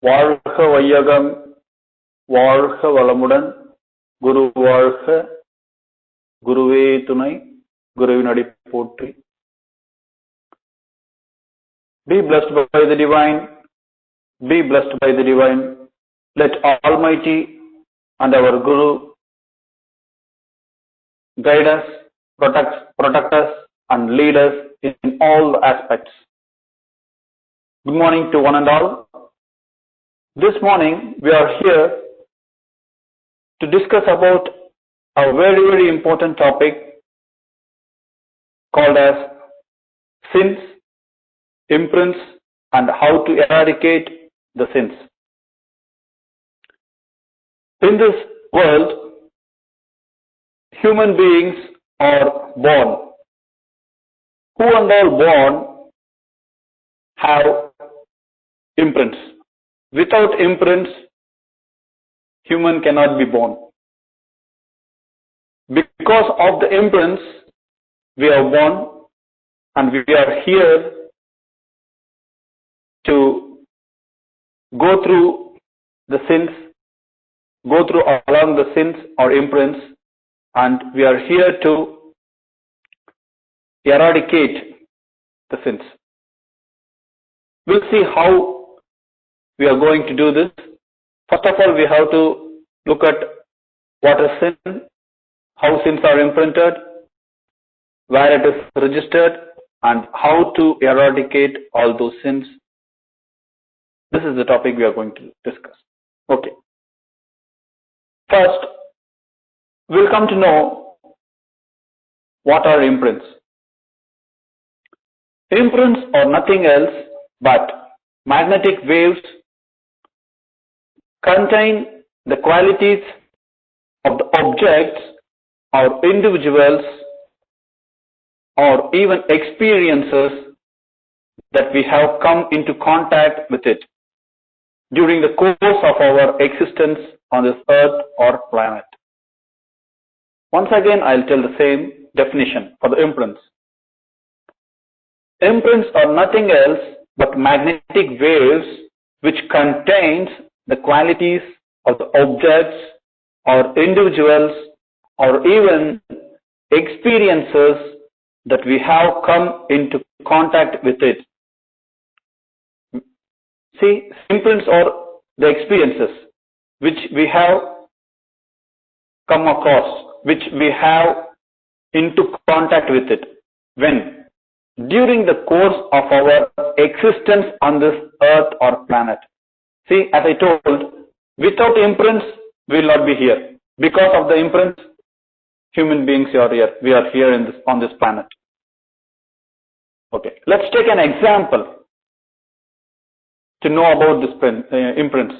வாழ்க வையகம், வாழ்க வளமுடன், குரு வாழ்க, குருவே துணை, குருவின் அடி போற்றி. Be blessed by the divine, be blessed by the divine. Let Almighty and our Guru guide us, protect us and lead us in all aspects. Good morning to one and all. This morning we are here to discuss about a very important topic called as sins, imprints, and how to eradicate the sins. In this world, human beings are born. Who and all born have imprints. Without imprints, human cannot be born. Because of the imprints, we are born and we are here to go through the sins, go through along the sins or imprints, and we are here to eradicate the sins. We'll see how we are going to do this. First of all, we have to look at what is sin, how sins are imprinted, where it is registered, and how to eradicate all those sins. This is the topic we are going to discuss. Okay. First, we'll come to know what are imprints. Imprints are nothing else but magnetic waves contain the qualities of the objects or individuals or even experiences that we have come into contact with it during the course of our existence on this earth or planet. Once again, I'll tell the same definition for the imprints. Imprints are nothing else but magnetic waves which contains the qualities of the objects or individuals or even experiences that we have come into contact with it. See, imprints are the experiences which we have come across, which we have into contact with it. When? During the course of our existence on this earth or planet. See, as I told, without imprints, we will not be here. Because of the imprints, human beings are here. We are here on this planet. Okay, let's take an example to know about this imprints.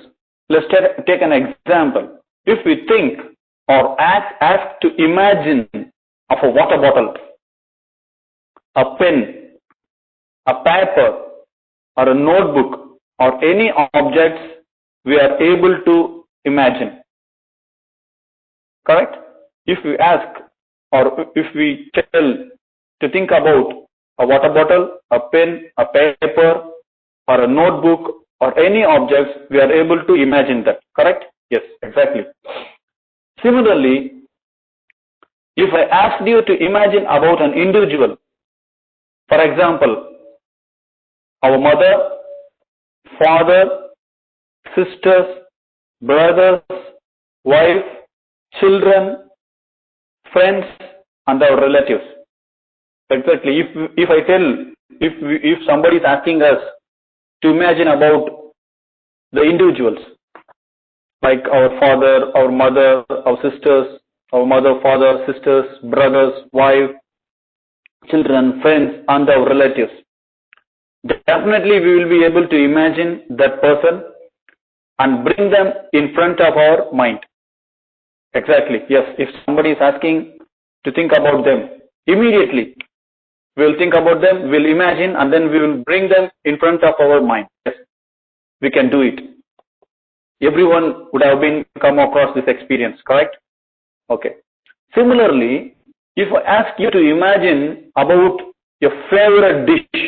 Let's take an example. If we think or ask to imagine of a water bottle, a pen, a paper, or a notebook, or any objects we are able to imagine. Correct? If we ask or if we tell to think about a water bottle, a pen, a paper, or a notebook, or any objects, we are able to imagine that. Correct? Yes, exactly. Similarly, if I asked you to imagine about an individual, for example, our mother, father, sisters, brothers, wife, children, friends, and our relatives. Exactly. If somebody is asking us to imagine about the individuals, like our father, our mother, our sisters, our mother, father, sisters, brothers, wife, children, friends, and our relatives, definitely we will be able to imagine that person and bring them in front of our mind. Exactly. Yes, if somebody is asking to think about them, immediately we will think about them, we will imagine, and then we will bring them in front of our mind. Yes, we can do it. Everyone would have come across this experience, correct? Okay. Similarly, if I ask you to imagine about your favorite dish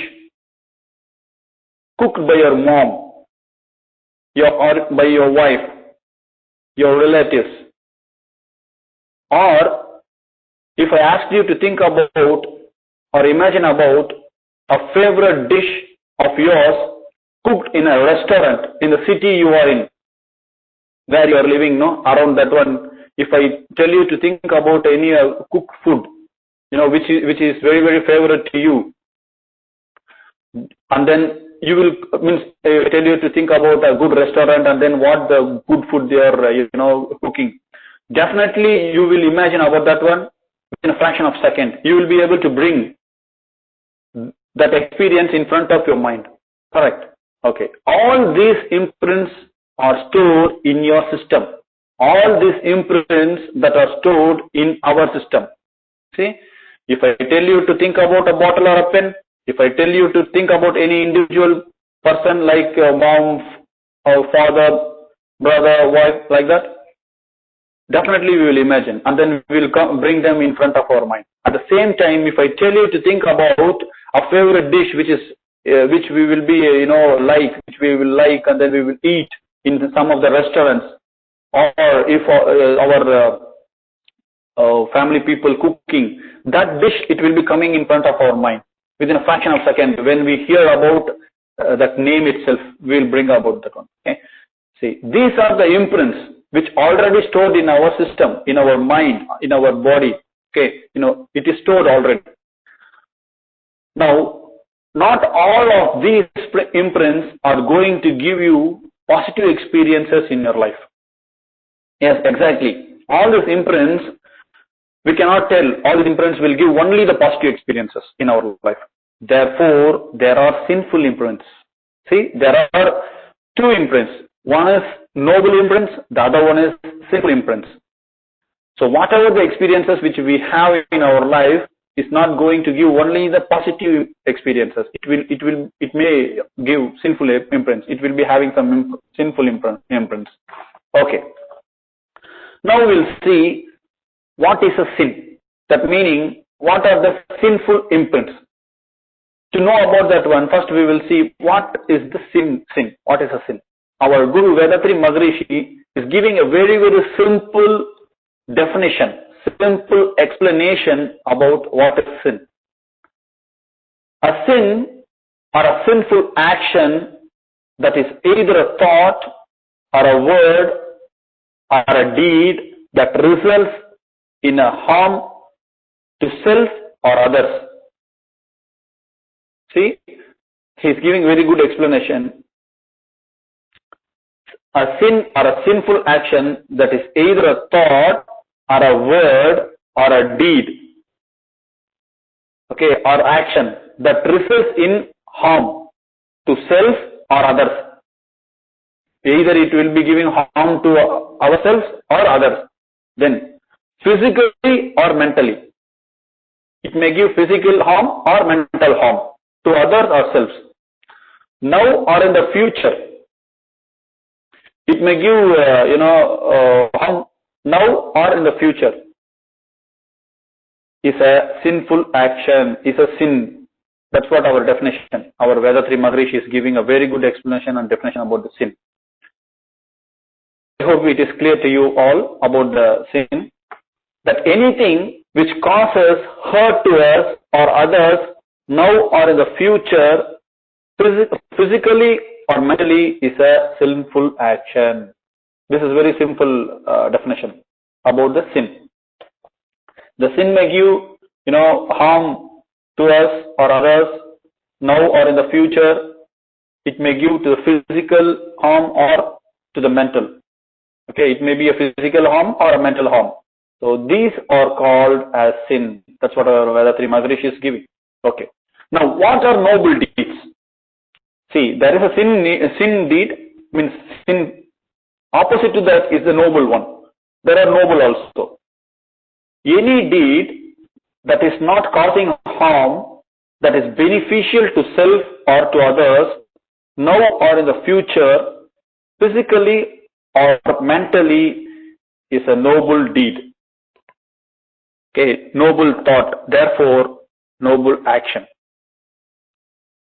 cooked by your mom, or by your wife, your relatives. Or if I asked you to think about or imagine about a favorite dish of yours cooked in a restaurant in the city you are in, where you are living, no, around that one. If I tell you to think about any cooked food, which is very, very favorite to you, and then you will tell you to think about a good restaurant and then what the good food they are cooking. Definitely you will imagine about that one in a fraction of a second. You will be able to bring that experience in front of your mind. Correct? Okay. All these imprints are stored in your system. All these imprints that are stored in our system. See, if I tell you to think about a bottle or a pen, if I tell you to think about any individual person like mom, or father, brother, wife, like that, definitely we will imagine, and then we will bring them in front of our mind. At the same time, if I tell you to think about a favorite dish which we will be which we will like, and then we will eat in some of the restaurants, or if our family people cooking that dish, it will be coming in front of our mind within a fraction of a second. When we hear about that name itself, we will bring about that one. Okay. See, these are the imprints which already stored in our system, in our mind, in our body. Okay, it is stored already. Now, not all of these imprints are going to give you positive experiences in your life. Yes, exactly. All these imprints, we cannot tell all these imprints will give only the positive experiences in our life. Therefore, there are sinful imprints. See, there are two imprints. One is noble imprints, the other one is sinful imprints. So whatever the experiences which we have in our life is not going to give only the positive experiences. It may give sinful imprints. It will be having some sinful imprints. Okay. Now we'll see what is a sin. That meaning, what are the sinful imprints? To know about that one, first we will see what is the sin. What is a sin? Our Guru Vedatri Maharishi is giving a very, very simple definition, simple explanation about what is sin. A sin or a sinful action that is either a thought or a word or a deed that results in a harm to self or others. See, he is giving very good explanation. A sin or a sinful action that is either a thought or a word or a deed, okay, or action that results in harm to self or others. Either it will be giving harm to ourselves or others. Then physically or mentally. It may give physical harm or mental harm to others or selves. Now or in the future. It may give, harm now or in the future. Is a sinful action, is a sin. That's what our definition. Our Vedatri Maharishi is giving a very good explanation and definition about the sin. I hope it is clear to you all about the sin. That anything which causes hurt to us or others now or in the future, physically or mentally, is a sinful action. This is very simple definition about the sin. The sin may give, harm to us or others now or in the future. It may give to the physical harm or to the mental. Okay, it may be a physical harm or a mental harm. So these are called as sin. That's what our Vedatri Maharishi is giving. Okay. Now, what are noble deeds? See, there is a sin deed, means sin. Opposite to that is the noble one. There are noble also. Any deed that is not causing harm, that is beneficial to self or to others, now or in the future, physically or mentally, is a noble deed. Okay, noble thought, therefore noble action.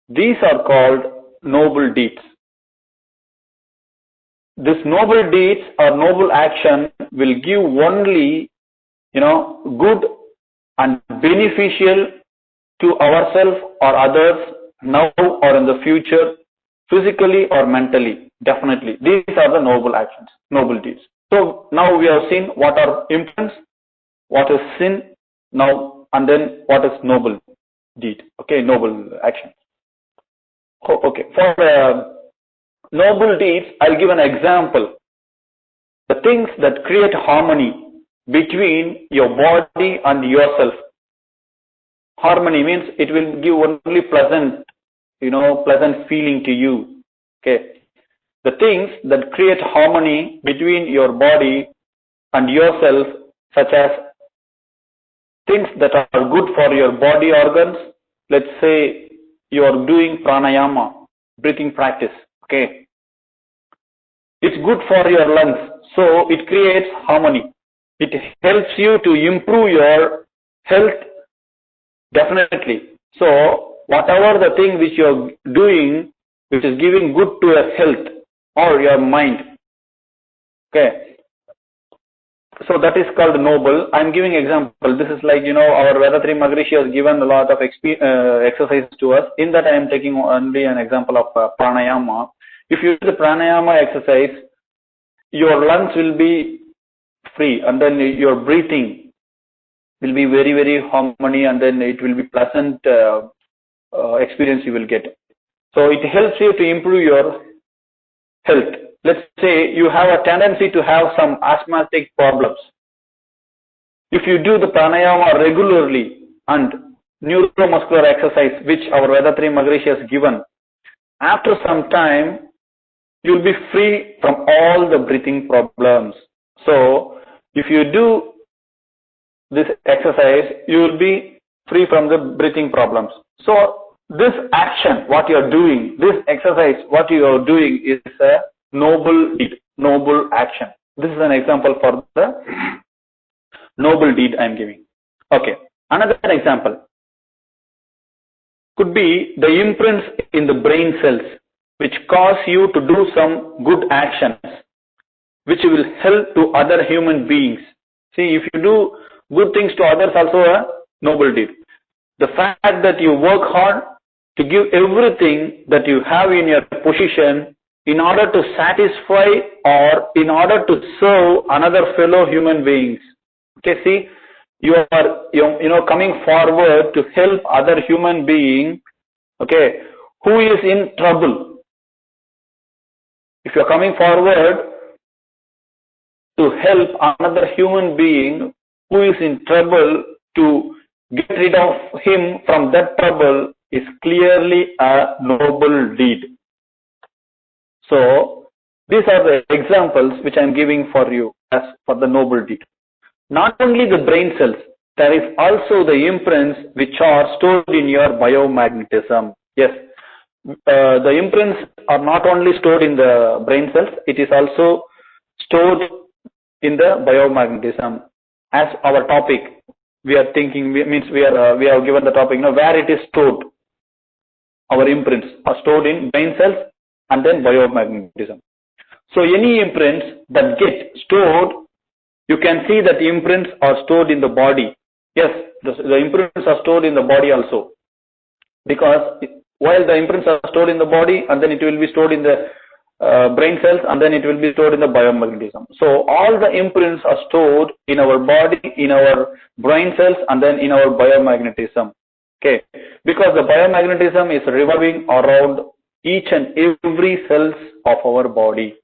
These are called noble deeds. this noble deeds or noble action will give only, good and beneficial to ourselves or others now or in the future, physically or mentally. Definitely. These are the noble actions, noble deeds. So now we have seen what are imprints, what is sin now, and then what is noble deed. Okay, noble action. Okay, for noble deeds, I'll give an example. The things that create harmony between your body and yourself. Harmony means it will give only pleasant, pleasant feeling to you. Okay. The things that create harmony between your body and yourself, such as things that are good for your body organs. Let's say you are doing pranayama, breathing practice. Okay. It's good for your lungs, so it creates harmony. It helps you to improve your health, definitely. So whatever the thing which you are doing, which is giving good to your health or your mind. Okay. So that is called noble. I'm giving example. This is like, our Vedatri Maharishi has given a lot of exercises to us. In that I am taking only an example of pranayama. If you do the pranayama exercise, your lungs will be free, and then your breathing will be very, very harmony, and then it will be pleasant experience you will get. So it helps you to improve your health. Let's say you have a tendency to have some asthmatic problems. If you do the pranayama regularly and neuromuscular exercise, which our Vedatri Maharishi has given, after some time, you will be free from all the breathing problems. So, if you do this exercise, you will be free from the breathing problems. So, this action, what you are doing, this exercise, what you are doing is a noble deed, noble action. This is an example for the noble deed I am giving. Okay, another example could be the imprints in the brain cells, which cause you to do some good actions, which will help to other human beings. See, if you do good things to others, also a noble deed. The fact that you work hard to give everything that you have in your position in order to satisfy or in order to serve another fellow human beings. Okay, see, you are coming forward to help other human being, okay, who is in trouble. If you are coming forward to help another human being who is in trouble, to get rid of him from that trouble is clearly a noble deed. So, these are the examples which I am giving for you as for the noble deed. Not only the brain cells, there is also the imprints which are stored in your biomagnetism. Yes, the imprints are not only stored in the brain cells, it is also stored in the biomagnetism. As our topic, we are thinking, we have given the topic, where it is stored. Our imprints are stored in brain cells and then biomagnetism. So any imprints that get stored, you can see that the imprints are stored in the body. Yes, the imprints are stored in the body also. Because while the imprints are stored in the body, and then it will be stored in the brain cells, and then it will be stored in the biomagnetism. So all the imprints are stored in our body, in our brain cells, and then in our biomagnetism. Okay, because the biomagnetism is revolving around each and every cells of our body.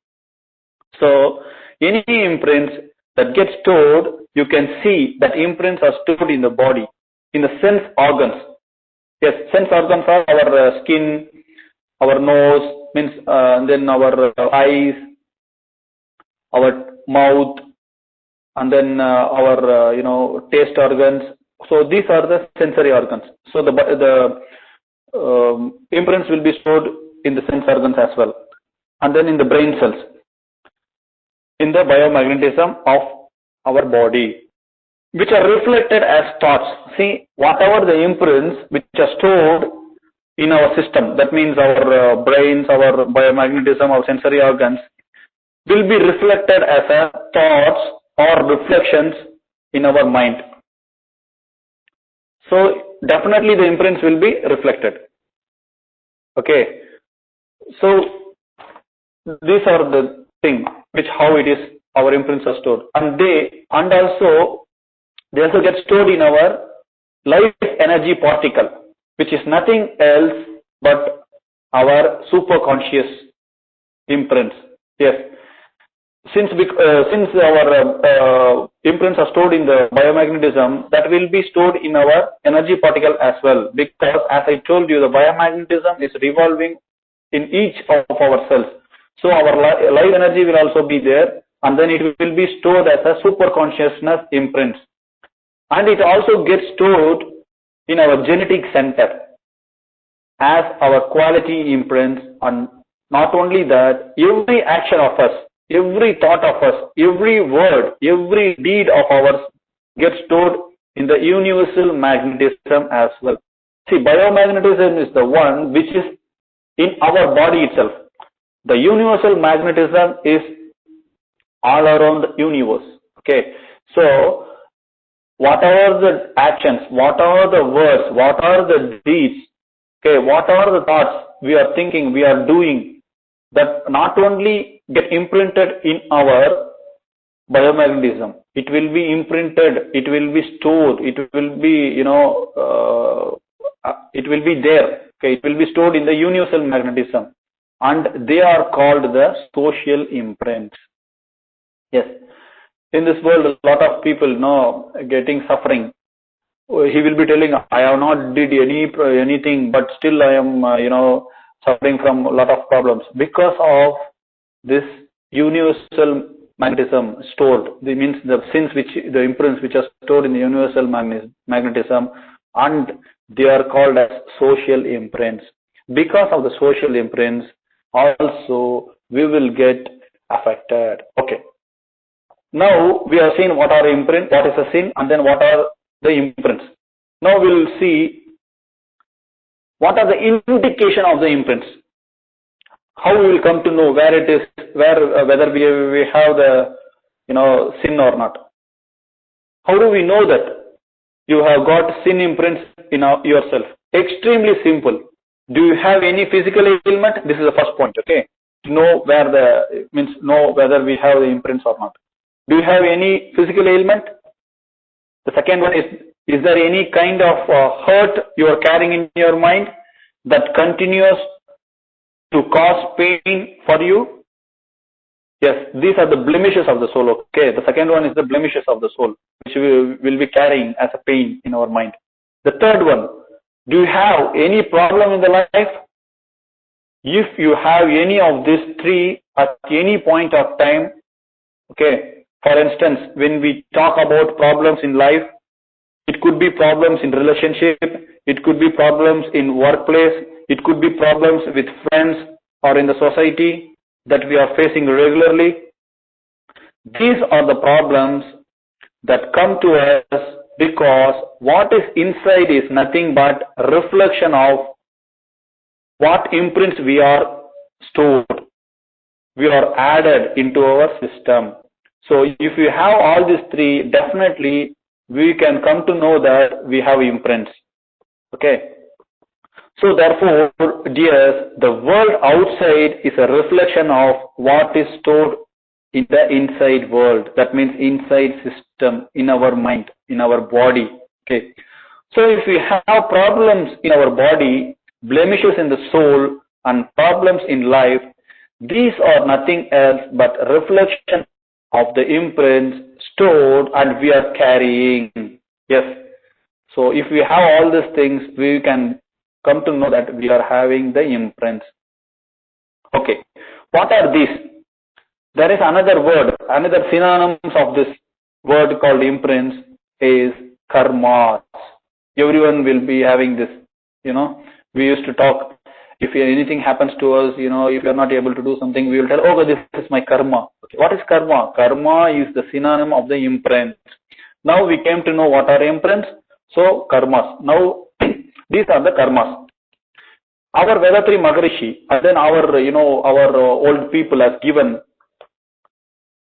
So any imprints that get stored, you can see that imprints are stored in the body, in the sense organs. Yes, sense organs are our skin, our nose, means then our eyes, our mouth, and then our taste organs. So these are the sensory organs. So the imprints will be stored in the sense organs as well, and then in the brain cells, in the biomagnetism of our body, which are reflected as thoughts. See, whatever the imprints which are stored in our system, that means our brains, our biomagnetism, our sensory organs, will be reflected as a thoughts or reflections in our mind. So definitely the imprints will be reflected. Okay. So these are the thing which how it is our imprints are stored, and also they also get stored in our life energy particle, which is nothing else but our superconscious imprints. Yes. Since our imprints are stored in the biomagnetism, that will be stored in our energy particle as well, because as I told you, the biomagnetism is revolving in each of our cells. So our life energy will also be there, and then it will be stored as a super consciousness imprints, and it also gets stored in our genetic center as our quality imprints. And not only that, every action of us, every thought of us, every word, every deed of ours gets stored in the universal magnetism as well. See, biomagnetism is the one which is in our body itself. The universal magnetism is all around the universe. Okay. So, whatever the actions, whatever the words, what are the deeds, okay, what are the thoughts we are thinking, we are doing, that not only get imprinted in our biomagnetism, it will be imprinted, it will be stored, it will be, it will be there, okay, it will be stored in the universal magnetism, and they are called the social imprints. Yes. In this world, a lot of people getting suffering. He will be telling, I have not did anything, but still I am, suffering from a lot of problems because of this universal magnetism stored. That means the sins the imprints which are stored in the universal magnetism, and they are called as social imprints. Because of the social imprints, also we will get affected. Okay. Now we have seen what are imprints, what is a sin, and then what are the imprints. Now we will see what are the indication of the imprints. How we will come to know where it is, whether we have the sin or not. How do we know that you have got sin imprints in yourself? Extremely simple. Do you have any physical ailment? This is the first point. Okay, to know know whether we have the imprints or not. Do you have any physical ailment? The second one is there any kind of hurt you are carrying in your mind that continues to cause pain for you? Yes, these are the blemishes of the soul. Okay, the second one is the blemishes of the soul, which we will be carrying as a pain in our mind. The third one, do you have any problem in the life? If you have any of these three at any point of time, okay, for instance, when we talk about problems in life, it could be problems in relationship, it could be problems in workplace, it could be problems with friends or in the society that we are facing regularly. These are the problems that come to us because what is inside is nothing but reflection of what imprints we are stored, we are added into our system. So if we have all these three, definitely we can come to know that we have imprints. Okay. So therefore, dears, the world outside is a reflection of what is stored in the inside world. That means inside system, in our mind, in our body. Okay. So if we have problems in our body, blemishes in the soul, and problems in life, these are nothing else but reflection of the imprints stored and we are carrying. Yes. So if we have all these things, we can come to know that we are having the imprints. Okay. What are these? There is another word, another synonyms of this word called imprints is karmas. Everyone will be having this, we used to talk, if anything happens to us, if you are not able to do something, we will tell, oh, this is my karma. Okay. What is karma? Karma is the synonym of the imprint. Now we came to know what are imprints. So karmas. Now these are the karmas. Our Vedatri Maharishi and then our old people has given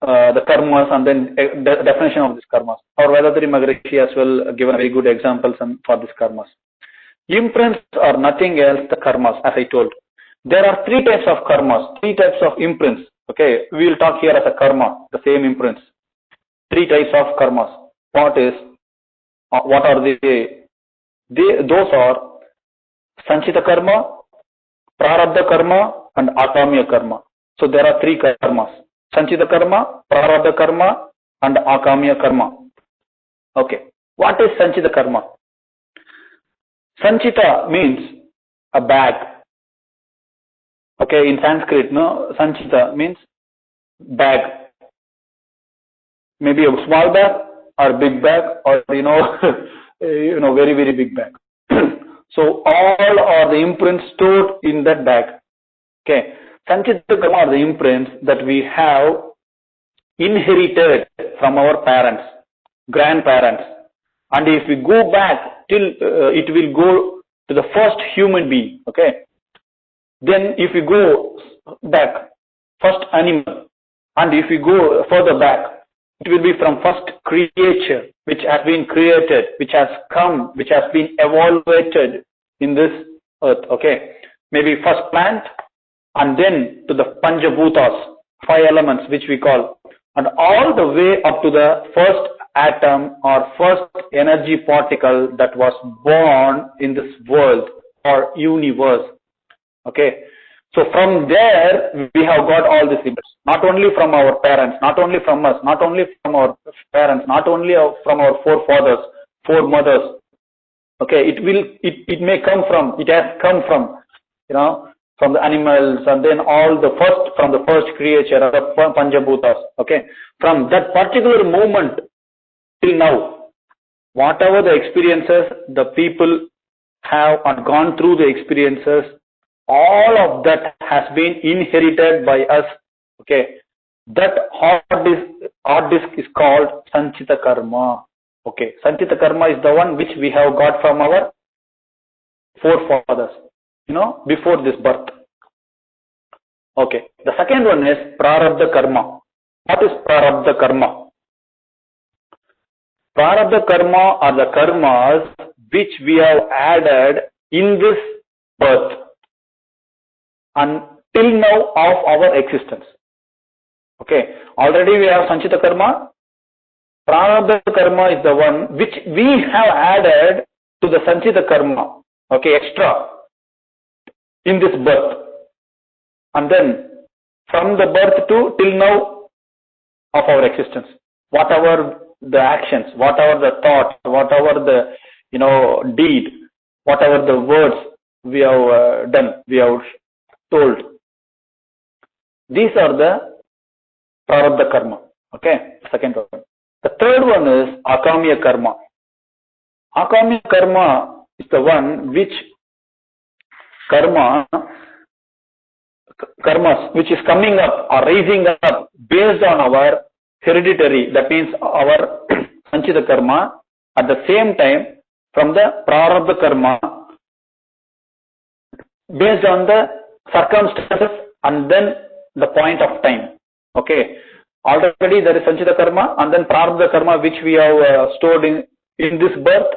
the karmas and then the definition of these karmas. Our Vedatri Maharishi as well given very good examples for these karmas. Imprints are nothing else the karmas, as I told. There are three types of karmas, three types of imprints. Okay, we will talk here as a karma, the same imprints. Three types of karmas. What are those are Sanchita karma, Prarabdha karma, and Akamya karma. So there are three karmas. Sanchita karma, Prarabdha karma, and Akamya karma. Okay. What is Sanchita karma? Sanchita means a bag. Okay, in Sanskrit, no, Sanchita means bag. Maybe a small bag or big bag or very, very big bag. So all are the imprints stored in that bag. Okay. Sanchita karma are the imprints that we have inherited from our parents, grandparents. And if we go back till it will go to the first human being. Okay. Then if we go back, first animal, and if we go further back, it will be from first creature, which has been created, which has come, which has been evaluated in this earth. Okay. Maybe first plant, and then to the Panjabhutas, 5 elements which we call, and all the way up to the first atom or first energy particle that was born in this world or universe. Okay. So from there, we have got all these imprints, not only from our parents, not only from us, not only from our parents, not only from our forefathers, foremothers. Okay. It may come from, it has come from, from the animals, and then from the first creature, the Panjabhutas. Okay. From that particular moment till now, whatever the experiences the people have gone through the experiences, all of that has been inherited by us. Okay. That hard disk is called Sanchita karma. Okay. Sanchita karma is the one which we have got from our forefathers, before this birth. Okay. The second one is Prarabdha karma. What is Prarabdha karma? Prarabdha karma are the karmas which we have added in this birth and till now of our existence. Okay. Already we have Sanchita karma. Prarabdha karma is the one which we have added to the Sanchita karma. Okay, extra in this birth. And then from the birth to till now of our existence, whatever the actions, whatever the thought, whatever the deed, whatever the words we have done, we have told. These are the Prarabdha karma. Okay, second one. The third one is Akamya karma. Akamya karma is the one which karmas which is coming up or rising up based on our hereditary, that means our Sanchita karma, at the same time from the Prarabdha karma based on the circumstances and then the point of time. Okay. Already there is Sanchita karma and then Prarabdha karma which we have stored in this birth,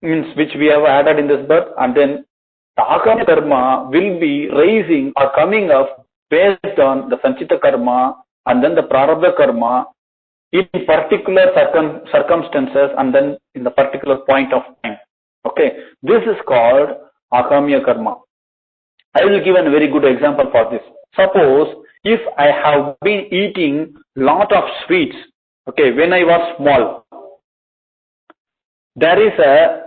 means which we have added in this birth, and then the Akamya karma will be rising or coming up based on the Sanchita karma and then the Prarabdha karma in particular circumstances and then in the particular point of time. Okay. This is called Akamya karma. I will give a very good example for this. Suppose if I have been eating lot of sweets, okay, when I was small, there is a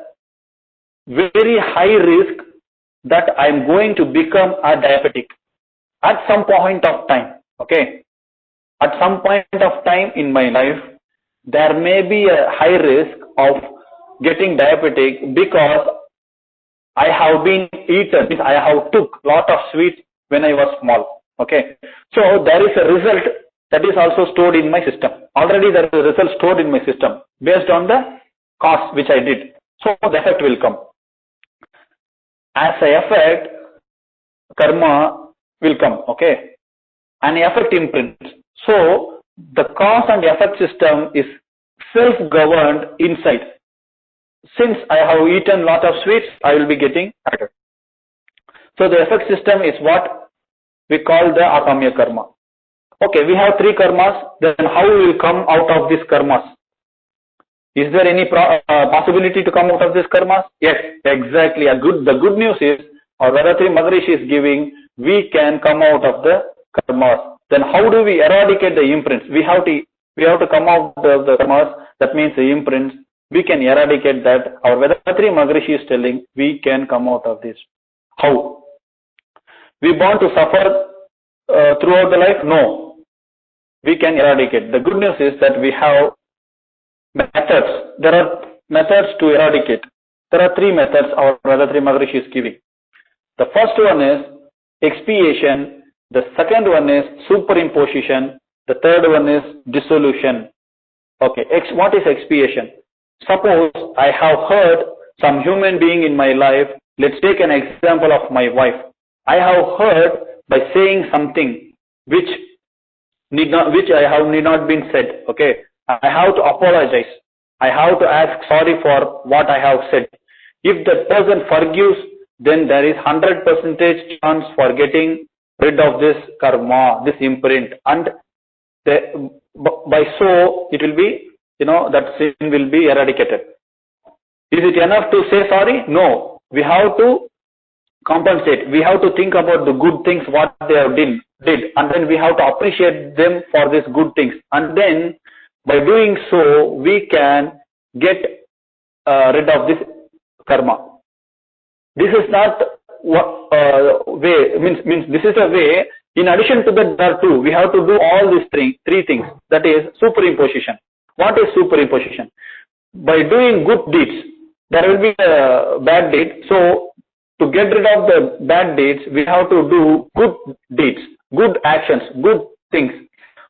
very high risk that I am going to become a diabetic at some point of time. Okay. At some point of time in my life, there may be a high risk of getting diabetic because I have been eaten, I have took lot of sweets when I was small. Okay. So there is a result that is also stored in my system. Already there is a result stored in my system based on the cause which I did. So the effect will come. As a effect, karma will come. Okay. An effect imprints. So the cause and effect system is self-governed inside. Since I have eaten lot of sweets, I will be getting affected. So the effect system is what we call the akamya karma. Okay, we have 3 karmas, then how we will come out of these karmas? Is there any possibility to come out of these karmas? Yes, exactly. The good news is, or Vedatri Maharishi is giving, we can come out of the karmas. Then how do we eradicate the imprints? We have to come out of the karmas, that means the imprints. We can eradicate that. Our Vedatri Maharishi is telling, we can come out of this. How? We born to suffer throughout the life? No. We can eradicate. The good news is that we have methods. There are methods to eradicate. There are 3 methods our Vedatri Maharishi is giving. The first one is expiation. The second one is superimposition. The third one is dissolution. Okay, what is expiation? Suppose I have hurt some human being in my life. Let's take an example of my wife. I have hurt by saying something which need not been said. Okay, I have to apologize. I have to ask sorry for what I have said. If the person forgives, then there is 100% chance for getting rid of this karma, this imprint, and by so it will be, that sin will be eradicated. Is it enough to say sorry? No. We have to compensate. We have to think about the good things what they have did, and then we have to appreciate them for these good things, and then by doing so we can get rid of this karma. This is not way, means this is a way. In addition to that, there are 2. We have to do all these 3 things. That is superimposition. What is superimposition? By doing good deeds, there will be a bad deed. So to get rid of the bad deeds, we have to do good deeds, good actions, good things.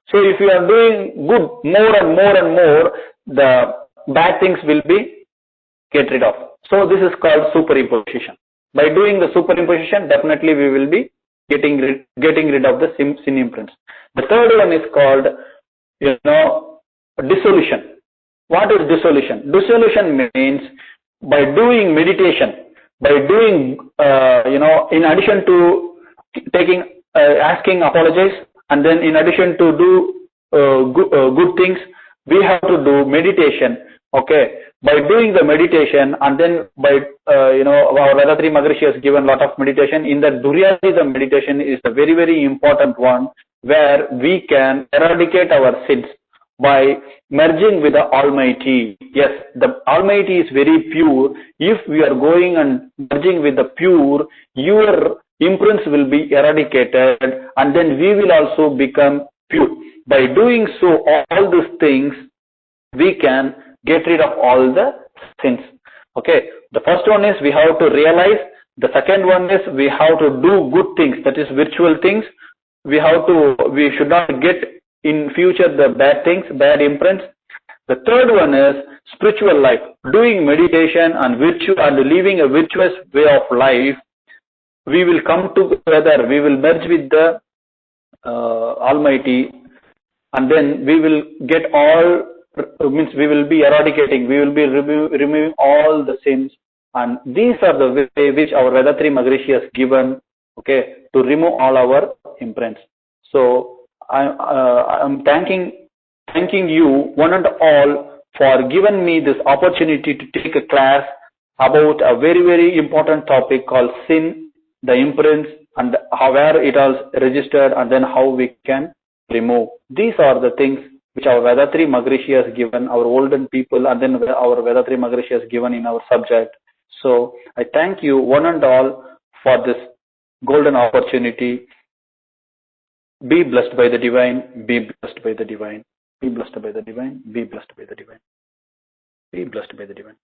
So if you are doing good more and more and more, the bad things will be get rid of. So this is called superimposition. By doing the superimposition, definitely we will be getting rid of the sin imprints. The third one is called, dissolution. What is dissolution? Dissolution means by doing meditation, by doing, in addition to asking apologies, and then in addition to do good things, we have to do meditation. Okay, by doing the meditation, and then by our Vedatri Maharishi has given a lot of meditation. In the Duryadhita meditation is a very, very important one, where we can eradicate our sins by merging with the Almighty. Yes, the Almighty is very pure. If we are going and merging with the pure, your imprints will be eradicated, and then we will also become pure. By doing so, all these things, we can get rid of all the sins. Okay, the first one is we have to realize. The second one is we have to do good things, that is virtual things. We should not get in future the bad things, bad imprints. The third one is spiritual life, doing meditation and virtue and living a virtuous way of life. We will come together, we will merge with the Almighty, and then we will get we will be eradicating, we will be removing all the sins, and these are the way which our Vedatri Maharishi has given, okay, to remove all our imprints. So I'm thanking you one and all for giving me this opportunity to take a class about a very, very important topic called sin, the imprints, and where it is registered, and then how we can remove. These are the things which our Vedatri Maharishi has given, our olden people, and then our Vedatri Maharishi has given in our subject. So I thank you one and all for this golden opportunity. Be blessed by the divine, be blessed by the divine, be blessed by the divine, be blessed by the divine, be blessed by the divine.